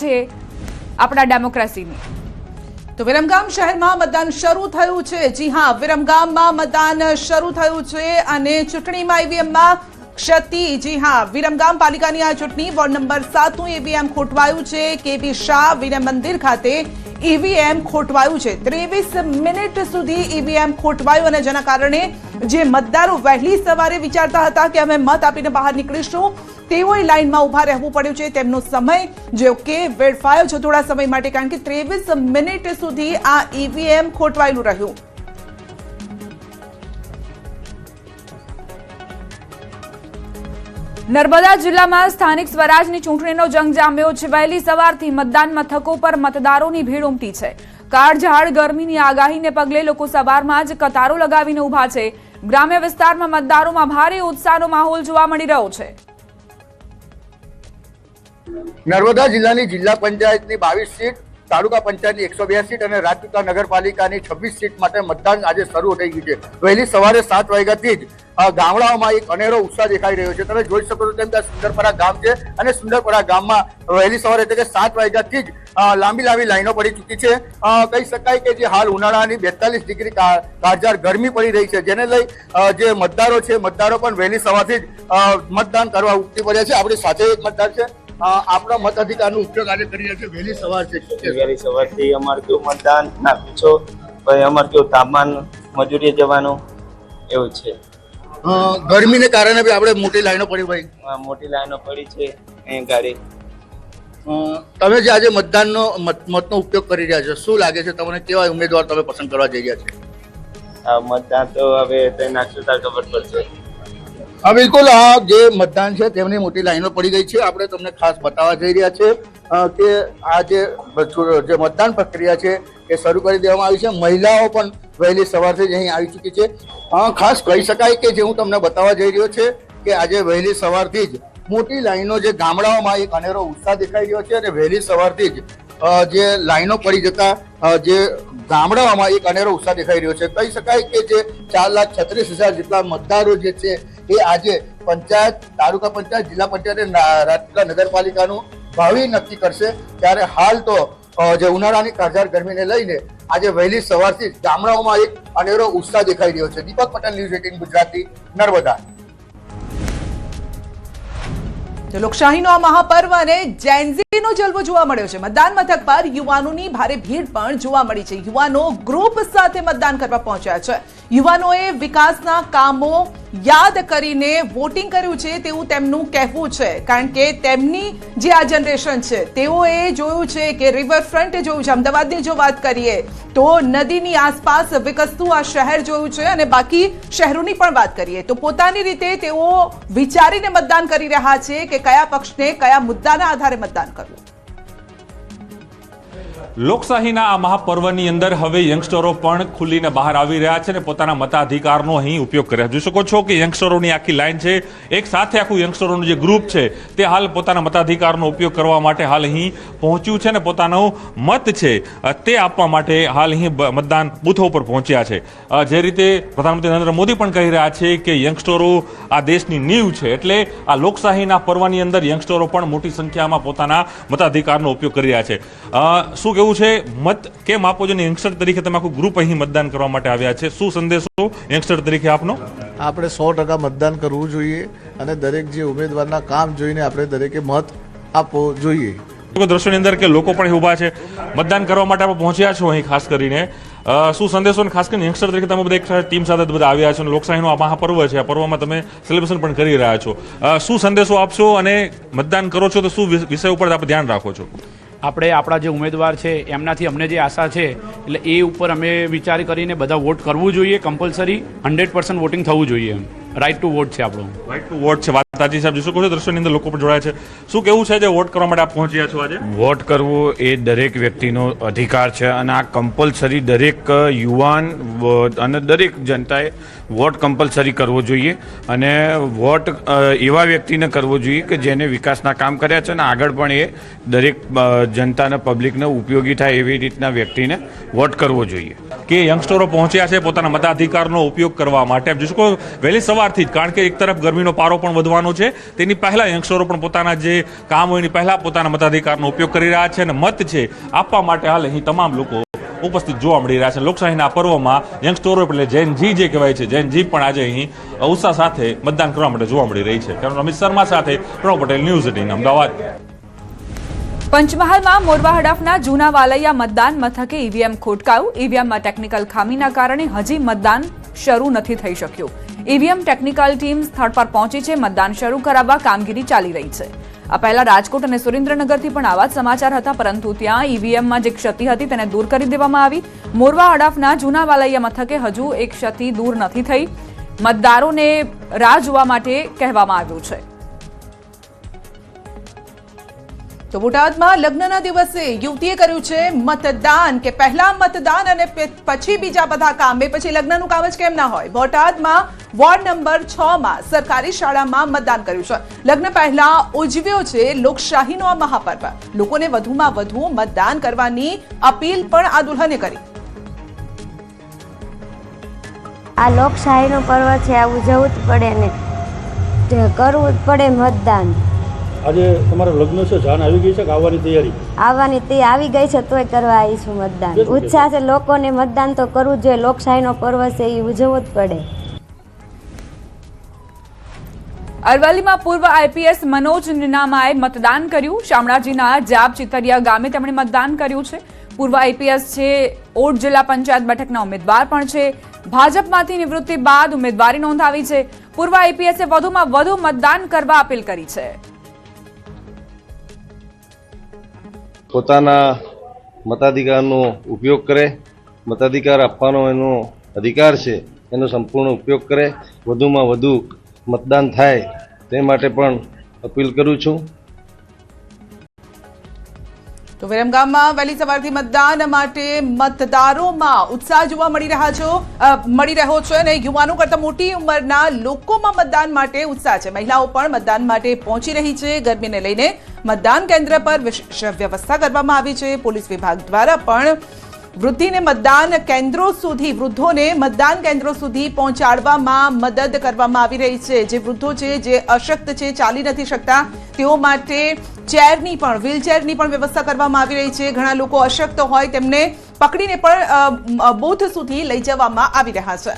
છે આપણા ડેમોક્રેસીની। તો વિરમગામ શહેરમાં મતદાન શરૂ થયું છે। જી હા, વિરમગામમાં મતદાન શરૂ થયું છે અને ચૂંટણીમાં ઈવીએમમાં ક્ષતિ। જી હા, વિરમગામ પાલિકાની આ ચૂંટણી વોર્ડ નંબર 7નું ઈવીએમ ખોટવાયું છે। કેબી શાહ વિનય મંદિર ખાતે ઈવીએમ ખોટવાયું છે। 23 મિનિટ સુધી ઈવીએમ ખોટવાયું અને જેના કારણે જે મતદારો વહેલી સવારે વિચારતા હતા કે અમે મત આપીને બહાર નીકળીશું, તેઓએ લાઇનમાં ઊભા રહેવું પડ્યું છે। તેમનો સમય જો કે વેડફાયો છે થોડા સમય માટે, કારણ કે 23 મિનિટ સુધી આ ઈવીએમ ખોટવાયેલું રહ્યું। નર્મદા જિલ્લામાં સ્થાનિક સ્વરાજની ચૂંટણીનો જંગ જામ્યો છે। વહેલી સવારથી મતદાન મથકો પર મતદારોની ભીડ ઉમટી છે। કાળઝાળ ગરમીની આગાહીને પગલે લોકો સવારમાં જ કતારો લગાવીને ઊભા છે। ગ્રામ્ય વિસ્તારમાં મતદારોમાં ભારે ઉત્સાહનો માહોલ જોવા મળી રહ્યો છે। નર્મદા જિલ્લાની જિલ્લા પંચાયતની 22 સીટ, તાલુકા પંચાયતની 102 સીટ અને રાજપીપળા નગરપાલિકાની 26 સીટ માટે મતદાન આજે શરૂ થઈ ગયું છે। વહેલી સવારે 7 વાગ્યાથી જ ગામડાઓમાં એક અનેરો ઉત્સાહ દેખાઈ રહ્યો છે। તમે જોઈ શકો છો તેમ સુંદરપરા ગામ છે અને સુંદરપરા ગામમાં વહેલી સવારે એટલે કે 7 વાગ્યાથી જ લાંબી લાઈનો પડી ચૂકી છે। કહી શકાય કે જે હાલ ઉનાળાની 42 ડિગ્રી કાળઝાળ ગરમી પડી રહી છે, જેને લઈ જે મતદારો છે, મતદારો પણ વહેલી સવારથી જ મતદાન કરવા ઉમટી પડ્યા છે। આપણી સાથે એક મતદાર છે, આપણા મતાધિકારનો ઉપયોગ આજે કરી રહ્યા છે। વહેલી સવાર છે, વહેલી સવારથી અમારે કેવું મતદાન ના પૂછો, ભાઈ અમારે કેવું તાપમાન મજૂરીએ જવાનું એવું છે। ગરમીને કારણે બી આપણે મોટી લાઈનો પડી ભાઈ, મોટી લાઈનો પડી છે અહીં ગાડી। તમે જે આજે મતનો ઉપયોગ કરી રહ્યા છો, શું લાગે છે તમને, કેવા ઉમેદવાર તમે પસંદ કરવા જઈ રહ્યા છો? આ મતદાન તો હવે નાખશું તાર ખબર પડશે। હા બિલકુલ, આ જે મતદાન છે તેમની મોટી લાઈનો પડી ગઈ છે। આપણે તમને ખાસ બતાવવા જઈ રહ્યા છે કે આ જે મતદાન પ્રક્રિયા છે એ શરૂ કરી દેવામાં આવી છે। મહિલાઓ પણ વહેલી સવારથી જ અહીં આવી ચૂકી છે। ખાસ કહી શકાય કે જે હું તમને બતાવવા જઈ રહ્યો છે કે આજે વહેલી સવારથી જ મોટી લાઈનો જે ગામડાઓમાં એક અનેરો ઉત્સાહ દેખાઈ રહ્યો છે અને વહેલી સવારથી જ જે લાઈનો પડી જતા જે ગામડાઓમાં એક અનેરો ઉત્સાહ દેખાઈ રહ્યો છે। કહી શકાય કે જે 4,36,000 જેટલા મતદારો જે છે એ આજે પંચાયત, તાલુકા પંચાયત, જિલ્લા પંચાયત અને રાજપીપળા નગરપાલિકાનું ભાવિ નક્કી કરશે। ત્યારે હાલ તો જે ઉનાળાની કાળઝાળ ગરમીને લઈને આજે વહેલી સવારથી ગામડાઓમાં એક અનેરો ઉત્સાહ દેખાઈ રહ્યો છે। દીપક પટેલ, ન્યૂઝ 18 ગુજરાતી, નર્મદા। તો લોકશાહીનો આ મહાપર્વ અને જેનઝીનો જલવો જોવા મળ્યો છે। મતદાન મથક પર યુવાનોની ભારે ભીડ પણ જોવા મળી છે। યુવાનો ગ્રુપ સાથે મતદાન કરવા પહોંચ્યા છે। યુવાનોએ વિકાસના કામો યાદ કરીને વોટિંગ કર્યું છે તેવું તેમનું કહેવું છે, કારણ કે તેમની જે આ જનરેશન છે તેઓએ જોયું છે કે રિવરફ્રન્ટ જોયું છે। અમદાવાદની જો વાત કરીએ તો નદીની આસપાસ વિકસતું આ શહેર જોયું છે અને બાકી શહેરોની પણ વાત કરીએ તો પોતાની રીતે તેઓ વિચારીને મતદાન કરી રહ્યા છે કે કયા પક્ષને કયા મુદ્દાના આધારે મતદાન કરવું। લોકશાહીના આ મહાપર્વની અંદર હવે યંગસ્ટરો પણ ખુલીને બહાર આવી રહ્યા છે અને પોતાના મતાધિકારનો અહીં ઉપયોગ કર્યા। જોઈ શકો છો કે યંગસ્ટરોની આખી લાઈન છે, એક સાથે આખું યંગસ્ટરોનું જે ગ્રુપ છે તે હાલ પોતાના મતાધિકારનો ઉપયોગ કરવા માટે હાલ અહીં પહોંચ્યું છે અને પોતાનો મત છે તે આપવા માટે હાલ અહીં મતદાન બૂથો ઉપર પહોંચ્યા છે। જે રીતે પ્રધાનમંત્રી નરેન્દ્ર મોદી પણ કહી રહ્યા છે કે યંગસ્ટરો આ દેશની નીંવ છે, એટલે આ લોકશાહીના પર્વની અંદર યંગસ્ટરો પણ મોટી સંખ્યામાં પોતાના મતાધિકારનો ઉપયોગ કરી રહ્યા છે। શું કેવું છે, મત કેમ આપો છો? યંગસ્ટર તરીકે તમે આખું ગ્રુપ અહીં મતદાન કરવા માટે આવ્યા છે, શું સંદેશો યંગસ્ટર તરીકે આપનો? આપણે 100% મતદાન કરવું જોઈએ અને દરેક જે ઉમેદવારના કામ જોઈને આપણે દરેકે મત આપવો જોઈએ। દ્રશ્યોની અંદર કે લોકો પણ ઊભા છે, મતદાન કરવા માટે આપણે પહોંચ્યા છો અહીં ખાસ કરીને, શું સંદેશો? અને ખાસ કરીને યંગસ્ટર તરીકે તમે બધા એક ટીમ સાથે બધા આવ્યા છો અને લોકશાહીનો આ મહાપર્વ છે, આ પર્વમાં તમે સેલિબ્રેશન પણ કરી રહ્યા છો, શું સંદેશો આપશો અને મતદાન કરો છો તો શું વિષય ઉપર આપણે ધ્યાન રાખો છો? આપણે આપણા જે ઉમેદવાર છે એમનાથી અમને જે આશા છે એટલે એ ઉપર અમે વિચાર કરીને બધા વોટ કરવું જોઈએ। કમ્પલસરી 100% વોટિંગ થવું જોઈએ। રાઇટ ટુ વોટ છે આપણો, રાઇટ ટુ વોટ છે, વાત સાચી સાહેબ। જોઈ શકો છો દ્રશ્યોની અંદર લોકો પણ જોડાયા છે, શું કેવું છે જે વોટ કરવા માટે આપ પહોંચ્યા છો આજે? વોટ કરવો એ દરેક વ્યક્તિનો અધિકાર છે અને આ કમ્પલસરી દરેક યુવાન અને દરેક જનતાએ વોટ કમ્પલસરી કરવો જોઈએ અને વોટ એવા વ્યક્તિને કરવો જોઈએ કે જેને વિકાસના કામ કર્યા છે અને આગળ પણ એ દરેક જનતાને પબ્લિકને ઉપયોગી થાય એવી રીતના વ્યક્તિને વોટ કરવો જોઈએ। કે યંગસ્ટરો પહોંચ્યા છે પોતાના મતાધિકારનો ઉપયોગ કરવા માટે, જોઈ શકો વહેલી સવારથી જ, કારણ કે એક તરફ ગરમીનો પારો પણ વધવાનો કરવાનો છે તેની પહેલા યંગસ્ટરો પણ પોતાના જે કામ હોય એની પહેલા પોતાના મતાધિકારનો ઉપયોગ કરી રહ્યા છે અને મત છે આપવા માટે હાલ અહીં તમામ લોકો ઉપસ્થિત જોવા મળી રહ્યા છે. લોકશાહીના પર્વમાં યંગસ્ટરો એટલે જેન જી જે કહેવાય છે, જેન જી પણ આજે અહીં ઉત્સાહ સાથે મતદાન કરવા માટે જોવા મળી રહી છે. કારણ અમિત શર્મા સાથે પ્રણવ પટેલ, ન્યૂઝ 18 અમદાવાદ. પંચમહાલમાં મોરવા હડફના જૂના વાલૈયા મતદાન મથકે ઈવીએમ ખોટકાયું. ઈવીએમમાં ટેકનિકલ ખામીના કારણે હજી મતદાન શરૂ નથી થઈ શક્યું. ઈવીએમ ટેકનિકલ ટીમ સ્થળ પર પહોંચી છે. મતદાન શરૂ કરાવવા કામગીરી ચાલી રહી છે. આ પહેલા રાજકોટ અને સુરેન્દ્રનગરથી પણ આવા જ સમાચાર હતા, પરંતુ ત્યાં ઈવીએમમાં જે ક્ષતિ હતી તેને દૂર કરી દેવામાં આવી. મોરવા હડફના જૂના વાલૈયા મથકે હજુ એક ક્ષતિ દૂર નથી થઈ. મતદારોને રાહ જોવા માટે કહેવામાં આવ્યું છે. તો બોટાદમાં લગ્નના દિવસે યુવતીએ કર્યું છે મતદાન, કે પહેલા મતદાન અને પછી બીજા બધા કામ, એ પછી લગ્નનું કામ જ કેમ ના હોય. બોટાદમાં વોર્ડ નંબર 6 માં સરકારી શાળામાં મતદાન કર્યું છે. લગ્ન પહેલા ઉજવ્યો છે લોકશાહીનો આ મહાપર્વ. લોકોને વધુમાં વધુ મતદાન કરવાની અપીલ પણ આ દુલ્હને કરી. આ લોકશાહીનો પર્વ છે, આ ઉજવવું જ પડે ને કરવું જ પડે મતદાન. આજે તમારા લગ્ન છે, જાન આવી ગઈ છે કે આવવાની તૈયારી? આવવાની તે આવી ગઈ છે, તોય કરવા આવીશું મતદાન. ઉત્સાહ છે લોકોને, મતદાન તો કરવું જ જોઈએ. લોકશાહીનો પર્વ છે, એ ઉજવવું જ પડે. અરવલ્લીમાં પૂર્વ આઈપીએસ મનોજ નિનામાએ મતદાન કર્યું. શામળાજીના જાબ ચિતરિયા ગામે તેમણે મતદાન કર્યું છે. પૂર્વ આઈપીએસ છે, ઓડ જિલ્લા પંચાયત બેઠકના ઉમેદવાર પણ છે. ભાજપમાંથી નિવૃત્તિ બાદ ઉમેદવારી નોંધાવી છે. પૂર્વ આઈપીએસે વધુમાં વધુ મતદાન કરવા અપીલ કરી છે. પોતાના મતાધિકારનો ઉપયોગ કરે, મતાધિકાર આપવાનો એનો અધિકાર છે, એનો સંપૂર્ણ ઉપયોગ કરે, વધુમાં વધુ મતદાન થાય તે માટે પણ અપીલ કરું છું. તો વિરમગામમાં વહેલી સવારથી મતદાન માટે મતદારોમાં ઉત્સાહ જોવા મળી રહ્યો છે અને યુવાનો કરતા મોટી ઉંમરના લોકોમાં મતદાન માટે ઉત્સાહ છે. મહિલાઓ પણ મતદાન માટે પહોંચી રહી છે. ગરમીને લઈને મતદાન કેન્દ્ર પર વિશેષ વ્યવસ્થા કરવામાં આવી છે. પોલીસ વિભાગ દ્વારા પણ વૃદ્ધોને મતદાન કેન્દ્રો સુધી પહોંચાડવામાં મદદ કરવામાં આવી રહી છે. જે વૃદ્ધો છે, જે અશક્ત છે, ચાલી નથી શકતા, તેઓ માટે વ્હીલચેરની પણ વ્યવસ્થા કરવામાં આવી રહી છે. ઘણા લોકો અશક્ત હોય તેમને પકડીને પણ બૂથ સુધી લઈ જવામાં આવી રહ્યા છે.